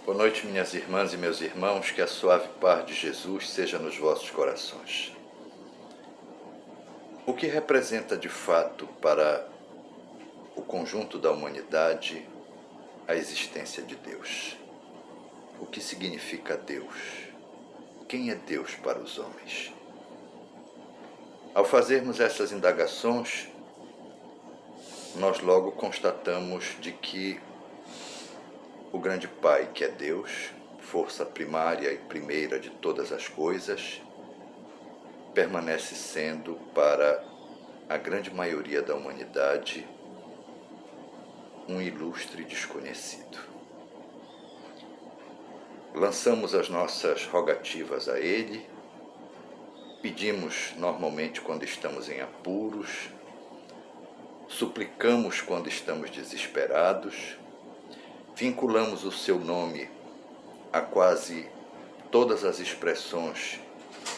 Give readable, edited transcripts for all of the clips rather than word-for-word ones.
Boa noite, minhas irmãs e meus irmãos, que a suave paz de Jesus seja nos vossos corações. O que representa de fato para o conjunto da humanidade a existência de Deus? O que significa Deus? Quem é Deus para os homens? Ao fazermos essas indagações, nós logo constatamos de que o grande Pai, que é Deus, força primária e primeira de todas as coisas, permanece sendo para a grande maioria da humanidade um ilustre desconhecido. Lançamos as nossas rogativas a Ele, pedimos normalmente quando estamos em apuros, suplicamos quando estamos desesperados, vinculamos o seu nome a quase todas as expressões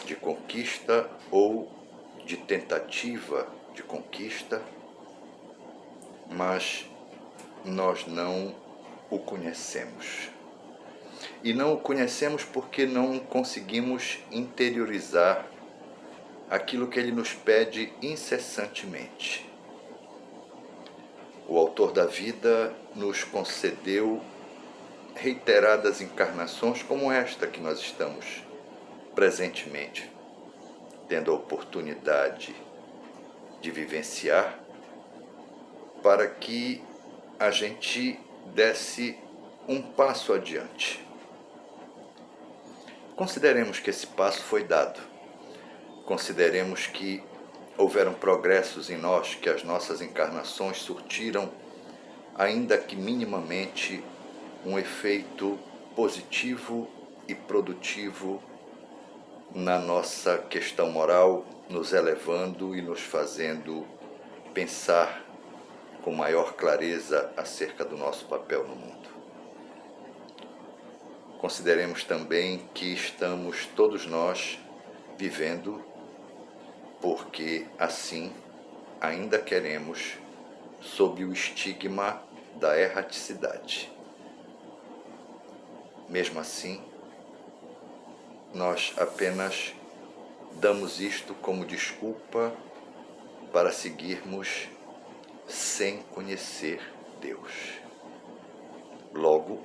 de conquista ou de tentativa de conquista, mas nós não o conhecemos. E não o conhecemos porque não conseguimos interiorizar aquilo que ele nos pede incessantemente. O autor da vida nos concedeu reiteradas encarnações como esta que nós estamos presentemente tendo a oportunidade de vivenciar, para que a gente desse um passo adiante. Consideremos que esse passo foi dado. Consideremos que houveram progressos em nós, que as nossas encarnações surtiram, ainda que minimamente, um efeito positivo e produtivo na nossa questão moral, nos elevando e nos fazendo pensar com maior clareza acerca do nosso papel no mundo. Consideremos também que estamos todos nós vivendo porque assim ainda queremos sob o estigma da erraticidade. Mesmo assim, nós apenas damos isto como desculpa para seguirmos sem conhecer Deus. Logo,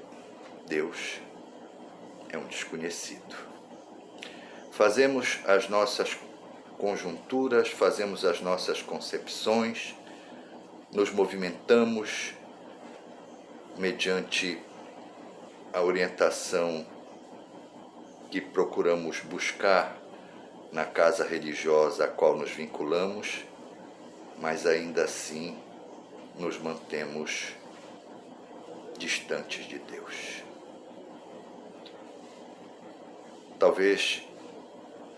Deus é um desconhecido. Fazemos as nossas conjunturas, fazemos as nossas concepções, nos movimentamos mediante a orientação que procuramos buscar na casa religiosa a qual nos vinculamos, mas ainda assim nos mantemos distantes de Deus. Talvez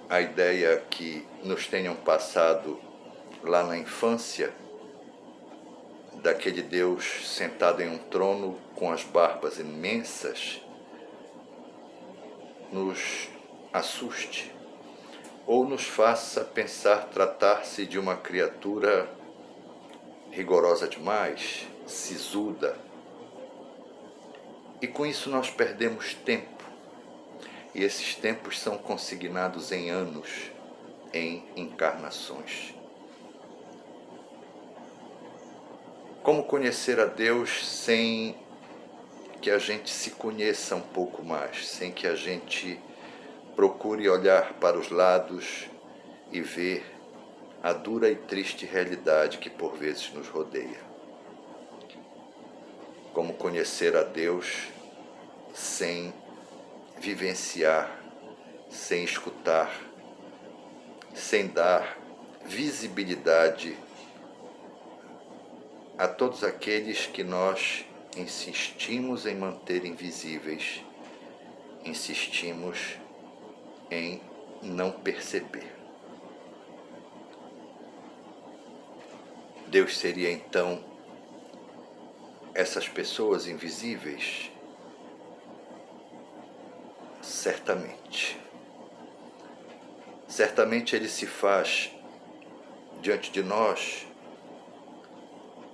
a ideia que nos tenham passado lá na infância, daquele Deus sentado em um trono com as barbas imensas, nos assuste ou nos faça pensar tratar-se de uma criatura rigorosa demais, sisuda. E com isso nós perdemos tempo. E esses tempos são consignados em anos, em encarnações. Como conhecer a Deus sem que a gente se conheça um pouco mais, sem que a gente procure olhar para os lados e ver a dura e triste realidade que por vezes nos rodeia? Como conhecer a Deus sem vivenciar, sem escutar, sem dar visibilidade a todos aqueles que nós insistimos em manter invisíveis, insistimos em não perceber. Deus seria então essas pessoas invisíveis? Certamente. Certamente Ele se faz diante de nós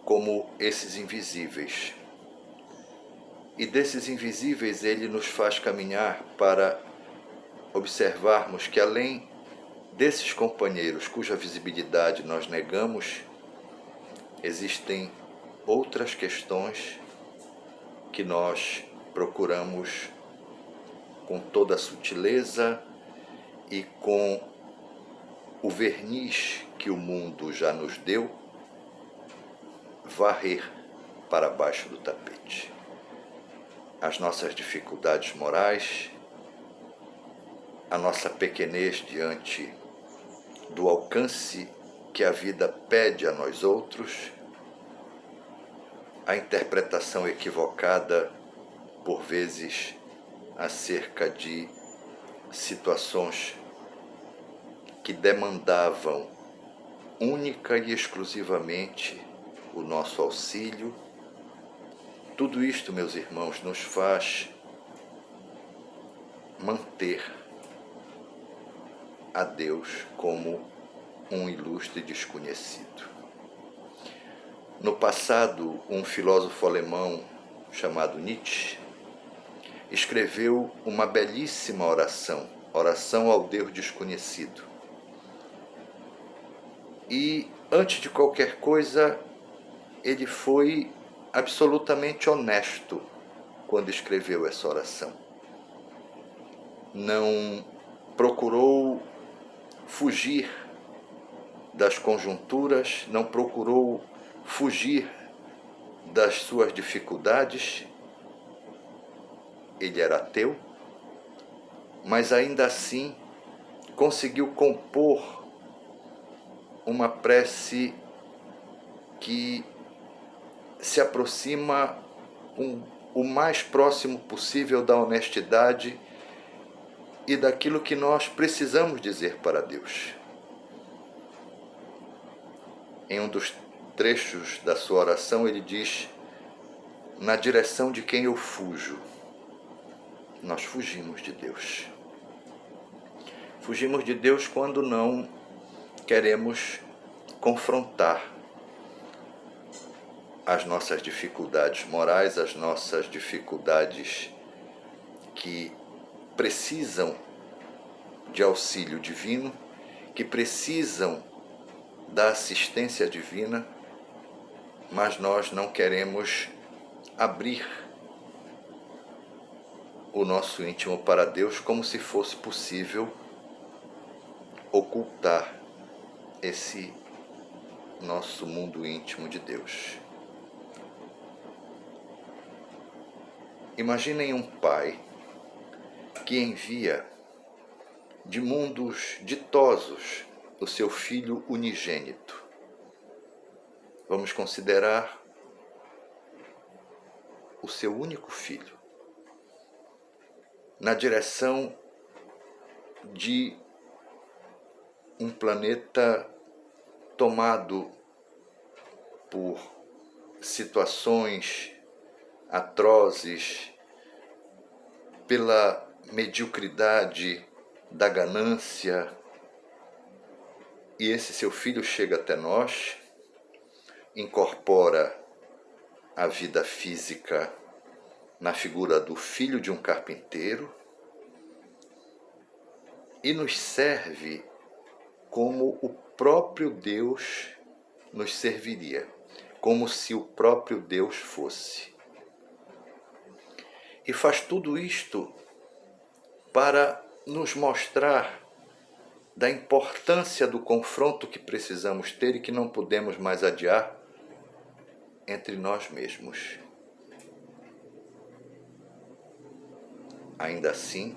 como esses invisíveis, e desses invisíveis ele nos faz caminhar para observarmos que além desses companheiros cuja visibilidade nós negamos, existem outras questões que nós procuramos com toda a sutileza e com o verniz que o mundo já nos deu, varrer para baixo do tapete. As nossas dificuldades morais, a nossa pequenez diante do alcance que a vida pede a nós outros, a interpretação equivocada, por vezes, acerca de situações que demandavam única e exclusivamente o nosso auxílio. Tudo isto, meus irmãos, nos faz manter a Deus como um ilustre desconhecido. No passado, um filósofo alemão chamado Nietzsche escreveu uma belíssima oração ao Deus desconhecido. E, antes de qualquer coisa, ele foi absolutamente honesto quando escreveu essa oração. Não procurou fugir das conjunturas, não procurou fugir das suas dificuldades. Ele era ateu, mas ainda assim conseguiu compor uma prece que se aproxima o mais próximo possível da honestidade e daquilo que nós precisamos dizer para Deus. Em um dos trechos da sua oração, ele diz: na direção de quem eu fujo. Nós fugimos de Deus. Fugimos de Deus quando não queremos confrontar as nossas dificuldades morais, as nossas dificuldades que precisam de auxílio divino, que precisam da assistência divina, mas nós não queremos abrir o nosso íntimo para Deus, como se fosse possível ocultar esse nosso mundo íntimo de Deus. Imaginem um pai que envia de mundos ditosos o seu filho unigênito. Vamos considerar o seu único filho na direção de um planeta tomado por situações atrozes, pela mediocridade da ganância, e esse seu filho chega até nós, incorpora a vida física na figura do filho de um carpinteiro e nos serve como o próprio Deus nos serviria, como se o próprio Deus fosse. E faz tudo isto para nos mostrar da importância do confronto que precisamos ter e que não podemos mais adiar entre nós mesmos. Ainda assim,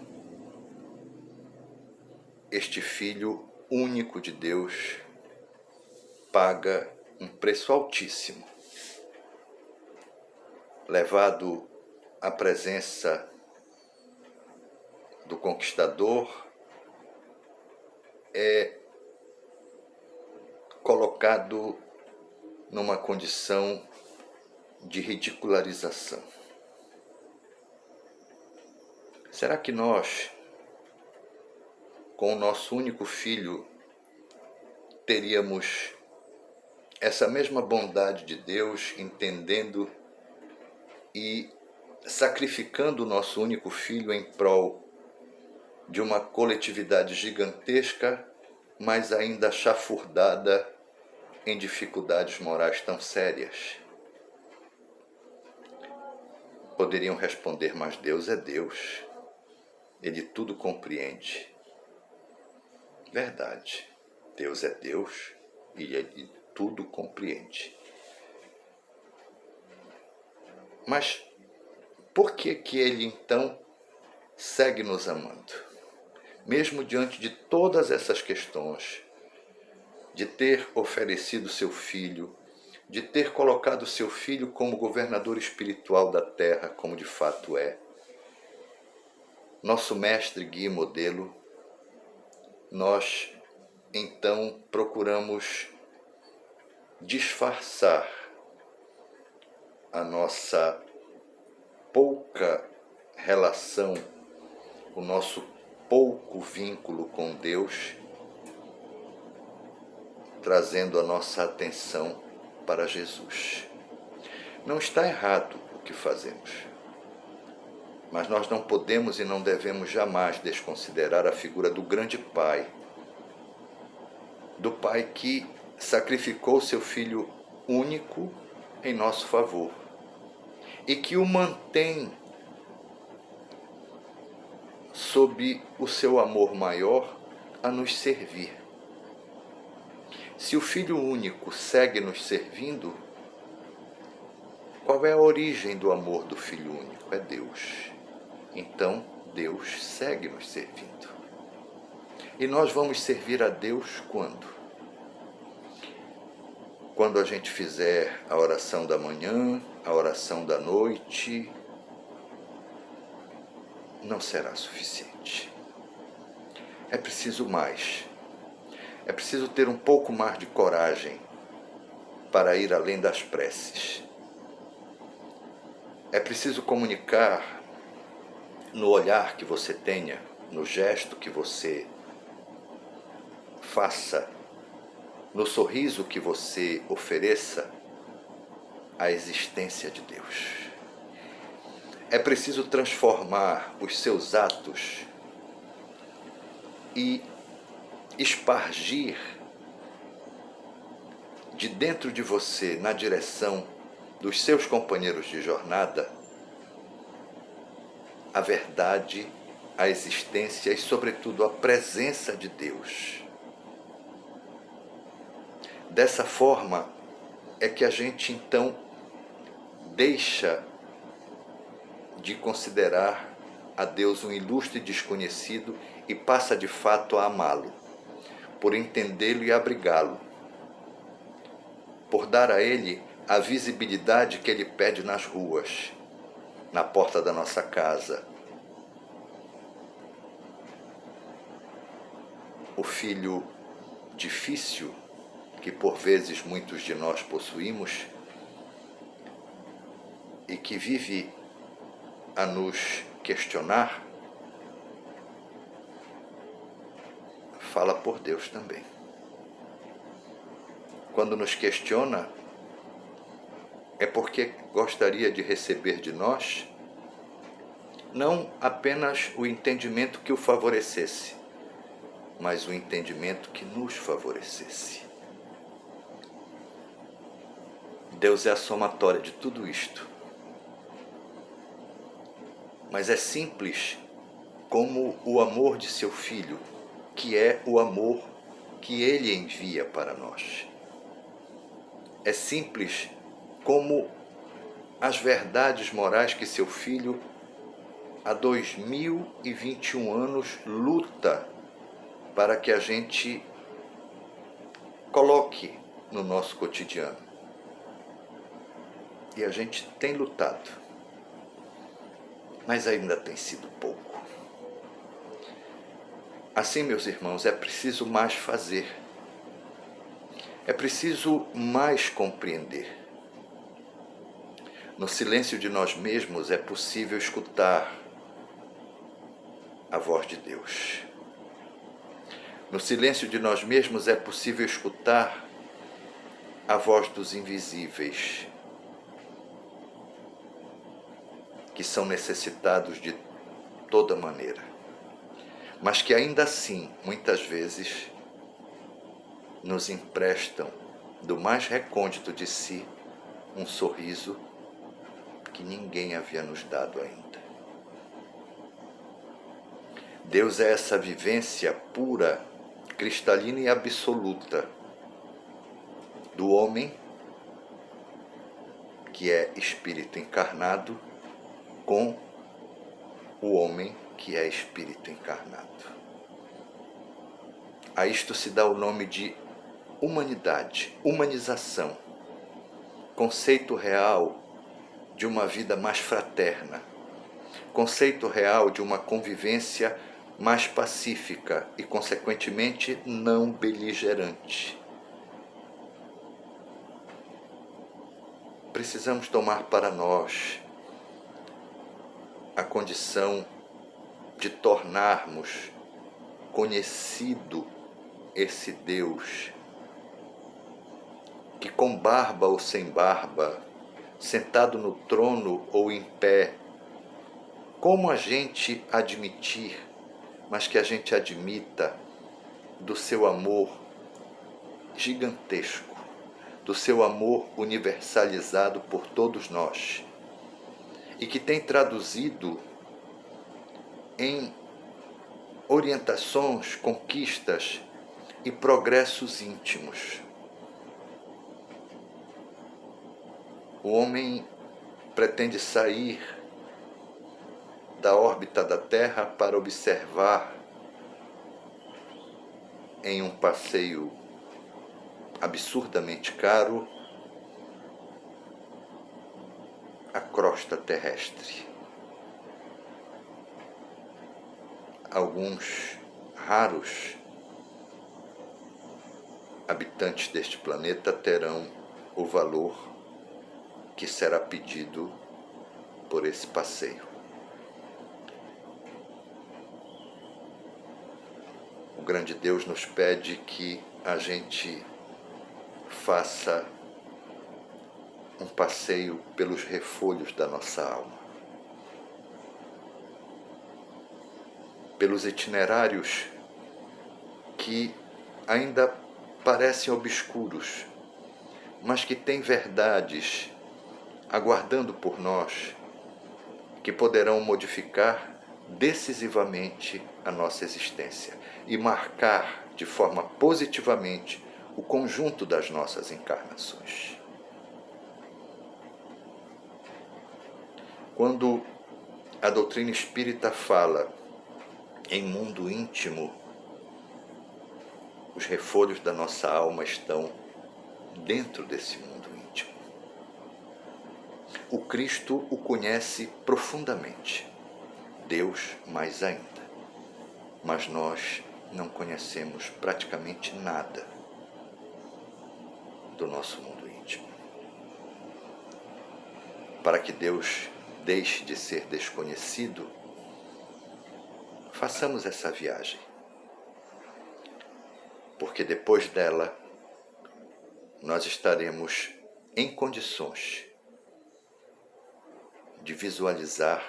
este Filho único de Deus paga um preço altíssimo. Levado à presença do conquistador, é colocado numa condição de ridicularização. Será que nós, com o nosso único filho, teríamos essa mesma bondade de Deus, entendendo e sacrificando o nosso único filho em prol de uma coletividade gigantesca, mas ainda chafurdada em dificuldades morais tão sérias? Poderiam responder, mas Deus é Deus, Ele tudo compreende. Verdade, Deus é Deus e Ele tudo compreende. Mas por que Ele então segue nos amando? Mesmo diante de todas essas questões, de ter oferecido seu filho, de ter colocado seu filho como governador espiritual da terra, como de fato é, nosso mestre, guia e modelo, nós então procuramos disfarçar a nossa pouca relação, o nosso pouco vínculo com Deus, trazendo a nossa atenção para Jesus. Não está errado o que fazemos, mas nós não podemos e não devemos jamais desconsiderar a figura do grande Pai, do Pai que sacrificou seu Filho único em nosso favor e que o mantém sob o seu amor maior a nos servir. Se o Filho único segue nos servindo, qual é a origem do amor do Filho único? É Deus. Então, Deus segue nos servindo. E nós vamos servir a Deus quando? Quando a gente fizer a oração da manhã, a oração da noite, não será suficiente. É preciso mais. É preciso ter um pouco mais de coragem para ir além das preces. É preciso comunicar no olhar que você tenha, no gesto que você faça, no sorriso que você ofereça, a existência de Deus. É preciso transformar os seus atos e espargir de dentro de você, na direção dos seus companheiros de jornada, a verdade, a existência e, sobretudo, a presença de Deus. Dessa forma é que a gente, então, deixa de considerar a Deus um ilustre desconhecido e passa, de fato, a amá-lo, por entendê-lo e abrigá-lo, por dar a Ele a visibilidade que Ele pede nas ruas, na porta da nossa casa. O filho difícil, que por vezes muitos de nós possuímos, e que vive a nos questionar, fala por Deus também. Quando nos questiona, é porque gostaria de receber de nós não apenas o entendimento que o favorecesse, mas o entendimento que nos favorecesse. Deus é a somatória de tudo isto. Mas é simples como o amor de seu Filho, que é o amor que Ele envia para nós. É simples como as verdades morais que seu Filho, há 2021 anos, luta para que a gente coloque no nosso cotidiano. E a gente tem lutado, mas ainda tem sido pouco. Assim, meus irmãos, é preciso mais fazer. É preciso mais compreender. No silêncio de nós mesmos é possível escutar a voz de Deus. No silêncio de nós mesmos é possível escutar a voz dos invisíveis, que que são necessitados de toda maneira, mas que ainda assim, muitas vezes, nos emprestam do mais recôndito de si um sorriso que ninguém havia nos dado ainda. Deus é essa vivência pura, cristalina e absoluta do homem que é espírito encarnado com o homem que é espírito encarnado. A isto se dá o nome de humanidade, humanização, conceito real de uma vida mais fraterna, conceito real de uma convivência mais pacífica e, consequentemente, não beligerante. Precisamos tomar para nós a condição de tornarmos conhecido esse Deus que, com barba ou sem barba, sentado no trono ou em pé, como a gente admitir, mas que a gente admita do seu amor gigantesco, do seu amor universalizado por todos nós, e que tem traduzido em orientações, conquistas e progressos íntimos. O homem pretende sair da órbita da Terra para observar em um passeio absurdamente caro a crosta terrestre. Alguns raros habitantes deste planeta terão o valor que será pedido por esse passeio. O grande Deus nos pede que a gente faça um passeio pelos refolhos da nossa alma, pelos itinerários que ainda parecem obscuros, mas que têm verdades aguardando por nós, que poderão modificar decisivamente a nossa existência e marcar de forma positivamente o conjunto das nossas encarnações. Quando a doutrina espírita fala em mundo íntimo, os refolhos da nossa alma estão dentro desse mundo íntimo. O Cristo o conhece profundamente, Deus mais ainda, mas nós não conhecemos praticamente nada do nosso mundo íntimo. Para que Deus deixe de ser desconhecido, façamos essa viagem, porque depois dela nós estaremos em condições de visualizar,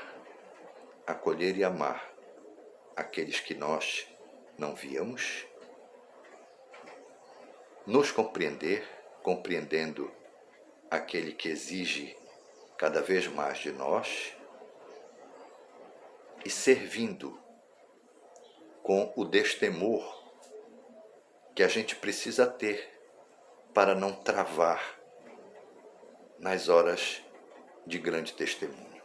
acolher e amar aqueles que nós não víamos, nos compreender, compreendendo aquele que exige cada vez mais de nós e servindo com o destemor que a gente precisa ter para não travar nas horas de grande testemunho.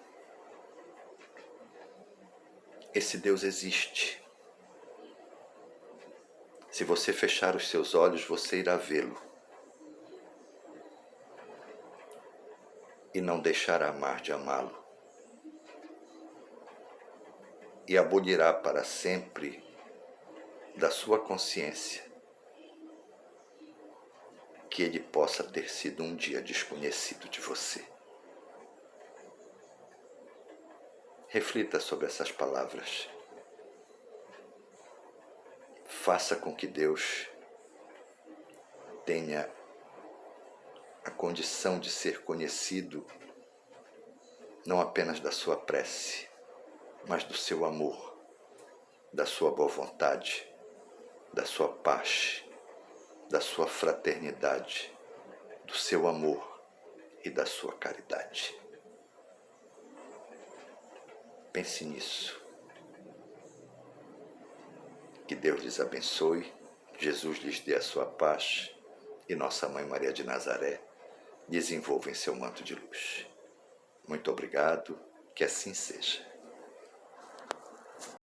Esse Deus existe. Se você fechar os seus olhos, você irá vê-lo. E não deixará mais de amá-lo. E abolirá para sempre da sua consciência que ele possa ter sido um dia desconhecido de você. Reflita sobre essas palavras. Faça com que Deus tenha a condição de ser conhecido não apenas da sua prece, mas do seu amor, da sua boa vontade, da sua paz, da sua fraternidade, do seu amor e da sua caridade. Pense nisso. Que Deus lhes abençoe, Jesus lhes dê a sua paz e Nossa Mãe Maria de Nazaré desenvolva em seu manto de luz. Muito obrigado, que assim seja.